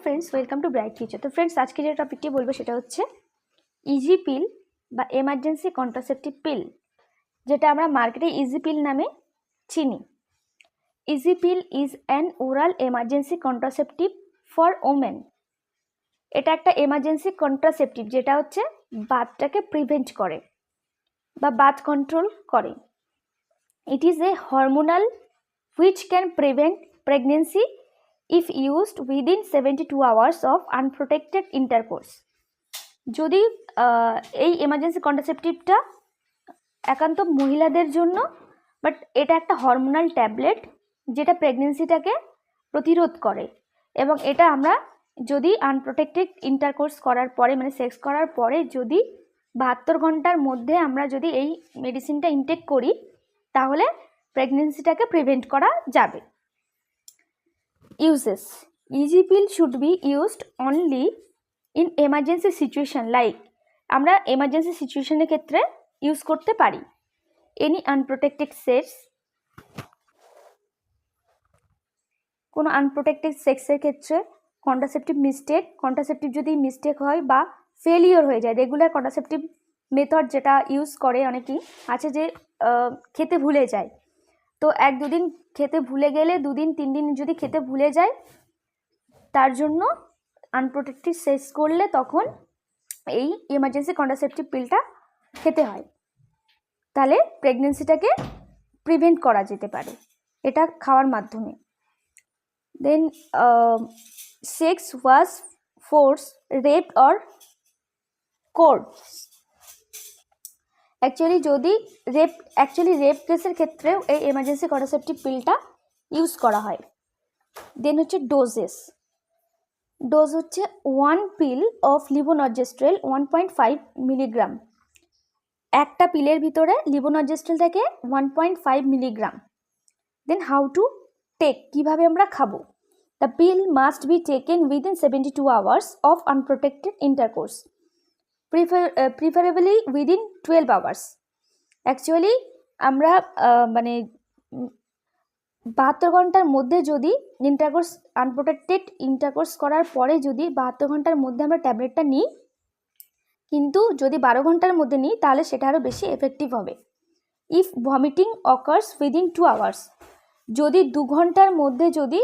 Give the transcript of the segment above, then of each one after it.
Friends welcome to bright future. तो friends आज के जो टपिकटी बोलबो সেটা হচ্ছে ইজি পিল বা এমার্জেন্সি কন্ট্রাসেপটিভ পিল, যেটা আমরা মার্কেটে ইজি পিল নামে চিনি। Easy pill is an oral emergency contraceptive for women. এটা একটা এমার্জেন্সি কন্ট্রাসেপটিভ যেটা হচ্ছে বাতটাকে প্রিভেন্ট করে বা বাত কন্ট্রোল করে। It is a hormonal which can prevent pregnancy if used within 72 hours of unprotected intercourse। যদি এই এমার্জেন্সি কন্ট্রাসেপটিভটা একান্ত মহিলাদের জন্য, বাট এটা একটা হরমোনাল ট্যাবলেট যেটা প্রেগনেন্সিটাকে প্রতিরোধ করে, এবং এটা আমরা যদি আনপ্রোটেক্টেড ইন্টারকোর্স করার পরে মানে সেক্স করার পরে যদি 72 ঘন্টার মধ্যে আমরা যদি এই মেডিসিনটা ইনটেক করি তাহলে প্রেগনেন্সিটাকে প্রিভেন্ট করা যাবে। Uses: easy pill should be used only in emergency situation like আমরা emergency situation এর ক্ষেত্রে ইউজ করতে পারি। any unprotected sex, কোনো আনপ্রোটেক্টেড সেক্সের ক্ষেত্রে কন্ট্রাসেপটিভ যদি মিস্টেক হয় বা ফেলিওর হয়ে যায়, রেগুলার কন্ট্রাসেপটিভ মেথড যেটা ইউজ করে অনেকেই আছে যে খেতে ভুলে যায়, তো 1-2 দিন খেতে ভুলে গেলে 2 দিন 3 দিন যদি খেতে ভুলে যায় তার জন্য আনপ্রোটেক্টেড সেক্স করলে তখন এই এমার্জেন্সি কন্ট্রাসেপটিভ পিলটা খেতে হয়, তাহলে প্রেগনেন্সিটাকে প্রিভেন্ট করা যেতে পারে এটা খাওয়ার মাধ্যমে। Then sex was force, rape or course. যদি রেপ কেসের ক্ষেত্রেও এই এমার্জেন্সি কন্ট্রাসেপটিভ পিলটা ইউজ করা হয়। দেন হচ্ছে ডোজ হচ্ছে 1 পিল অফ লিভোনর্জেস্ট্রেল 1.5 মিলিগ্রাম। একটা পিলের ভিতরে লিভোনর্জেস্ট্রেল থাকে 1.5 মিলিগ্রাম। দেন হাউ টু টেক, কিভাবে আমরা খাবো। The pill must be taken within 72 hours of unprotected intercourse, preferably within 12 hours. Actually আমরা মানে 72 ঘন্টার মধ্যে যদি আনপ্রোটেক্টেড ইন্টারকোর্স করার পরে যদি 72 ঘন্টার মধ্যে আমরা ট্যাবলেটটা নিই, কিন্তু যদি 12 ঘন্টার মধ্যে নিই তাহলে সেটা আরও বেশি এফেক্টিভ হবে। If vomiting occurs within 2 hours, যদি 2 ঘন্টার মধ্যে যদি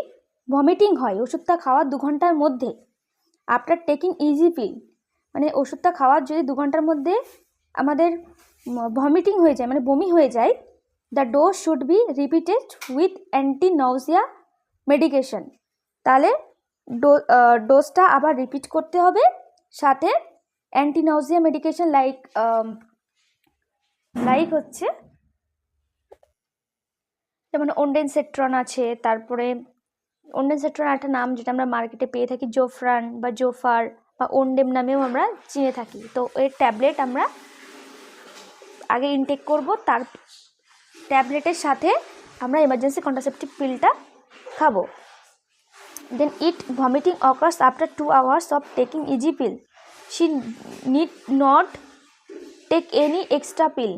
ভমিটিং হয় ওষুধটা খাওয়ার 2 ঘন্টার মধ্যে, আফটার টেকিং ইজি পিল মানে ওষুধটা খাওয়ার যদি 2 ঘন্টার মধ্যে আমাদের ভমিটিং হয়ে যায় মানে বমি হয়ে যায়, the dose should be repeated with anti nausea medication. তাহলে ডোজটা আবার রিপিট করতে হবে, সাথে অ্যান্টি নাউজিয়া মেডিকেশন লাইক হচ্ছে যেমন ওন্ডেনসেট্রন আছে, তারপরে ওন্ডেনসেট্রন একটা নাম যেটা আমরা মার্কেটে পেয়ে থাকি, জোফ্রান বা জোফার বা ওন্ডেম নামেও আমরা চিনে থাকি। তো এর ট্যাবলেট আমরা আগে ইনটেক করব, তার ট্যাবলেটের সাথে আমরা এমার্জেন্সি কন্ট্রাসেপটিভ পিলটা খাবো। Then it vomiting occurs after 2 hours of taking EC pill, she need not take any extra pill.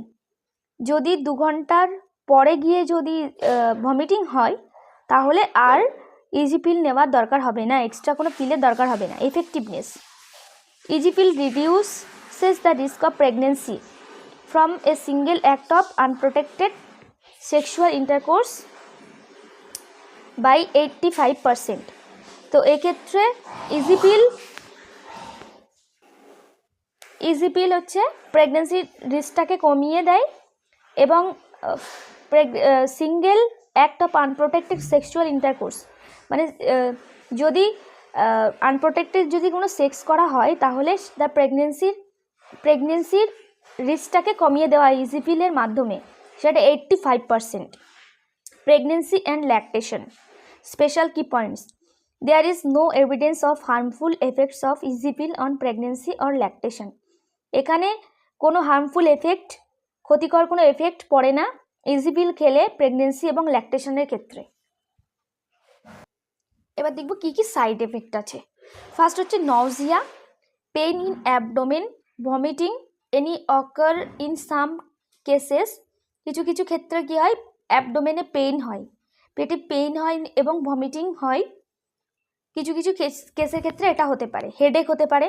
যদি 2 ঘন্টার পরে গিয়ে যদি ভমিটিং হয় তাহলে আর ইজি পিল নেওয়ার দরকার হবে না, এক্সট্রা কোনো পিলের দরকার হবে না। Effectiveness: easy pill reduces the risk of pregnancy from a single act of unprotected sexual intercourse by 85%। তো এক্ষেত্রে ইজি পিল হচ্ছে প্রেগনেন্সির রিস্কটাকে কমিয়ে দেয়, এবং single act of unprotected sexual intercourse মানে যদি আনপ্রোটেক্টেড যদি কোনো সেক্স করা হয় তাহলে দ্য প্রেগনেন্সির রিস্কটাকে কমিয়ে দেওয়া ইজি পিলের মাধ্যমে, সেটা 85%। Pregnancy and lactation special key points: there is no evidence of harmful effects of easy pill on pregnancy or lactation. এখানে কোনো হার্মফুল এফেক্ট, ক্ষতিকর কোনো এফেক্ট পড়ে না ইজি পিল খেলে প্রেগনেন্সি এবং ল্যাকটেশনের ক্ষেত্রে। এবার দেখব কি কি সাইড এফেক্ট আছে। ফার্স্ট হচ্ছে Nazia, pain in abdomen, vomiting any occur in some cases. কিছু কিছু ক্ষেত্রে কী হয়, অ্যাবডোমেনে পেইন হয়, পেটে পেইন হয় এবং ভমিটিং হয়। কিছু কিছু কেসের ক্ষেত্রে এটা হতে পারে, হেডেক হতে পারে,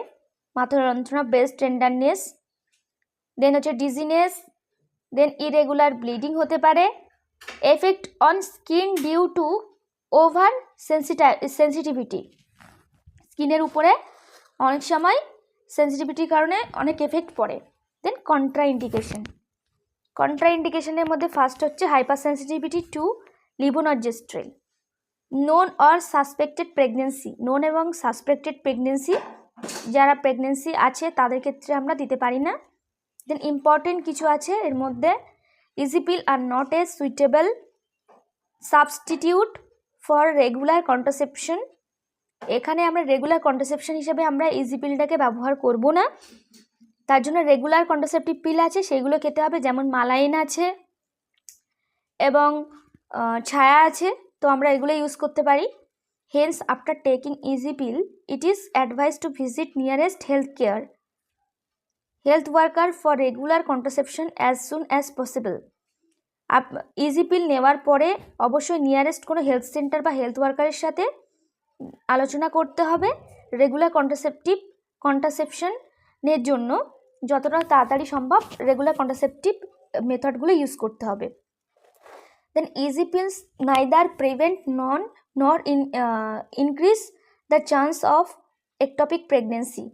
মাথা যন্ত্রণা, ব্রেস্ট টেন্ডারনেস, দেন হচ্ছে ডিজিনেস, দেন ইরেগুলার ব্লিডিং হতে পারে, effect on skin due to over sensitivity, স্কিনের উপরে অনেক সময় সেন্সিটিভিটির কারণে অনেক এফেক্ট পড়ে। দেন কন্ট্রাইন্ডিকেশনের মধ্যে ফার্স্ট হচ্ছে hyper sensitivity to levonorgestrel, known or suspected pregnancy, known এবং সাসপেক্টেড প্রেগনেন্সি, যারা প্রেগনেন্সি আছে তাদের ক্ষেত্রে আমরা দিতে পারি না। দেন ইম্পর্টেন্ট কিছু আছে এর মধ্যে, easy pill are not a suitable substitute for regular contraception, এখানে আমরা রেগুলার কন্ট্রাসেপশন হিসেবে আমরা ইজি পিলটাকে ব্যবহার করব না, তার জন্য রেগুলার কন্ট্রাসেপটিভ পিল আছে সেগুলো খেতে হবে, যেমন মালাইন আছে এবং ছায়া আছে, তো আমরা এগুলো ইউজ করতে পারি। Hence after taking EC pill it is advise to visit nearest health worker for regular contraception as soon as possible. EC pill নেওয়ার পরে অবশ্যই নিয়ারেস্ট কোনো হেলথ সেন্টার বা হেলথ ওয়ার্কারের সাথে আলোচনা করতে হবে রেগুলার কন্ট্রাসেপশনের জন্য, যতটা তাড়াতাড়ি সম্ভব রেগুলার কন্ট্রাসেপটিভ মেথডগুলো ইউজ করতে হবে। Then EC pills neither prevent nor increase the chance of ectopic pregnancy,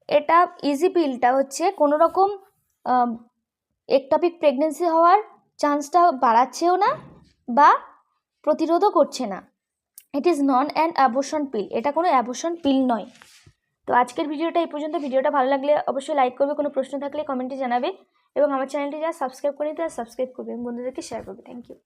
এটা ইজি পিলটা হচ্ছে কোনো রকম একটপিক প্রেগনেন্সি হওয়ার চান্সটা বাড়াচ্ছেও না বা প্রতিরোধও করছে না। It is non an abortion pill, এটা কোনো অ্যাবর্শন পিল নয়। তো আজকের ভিডিওটা এই পর্যন্ত। ভিডিওটা ভালো লাগলে অবশ্যই লাইক করবে, কোনো প্রশ্ন থাকলে কমেন্টে জানাবে এবং আমার চ্যানেলটি যারা সাবস্ক্রাইব করেনি তারা সাবস্ক্রাইব করবে এবং বন্ধুদেরকে শেয়ার করবে। Thank you.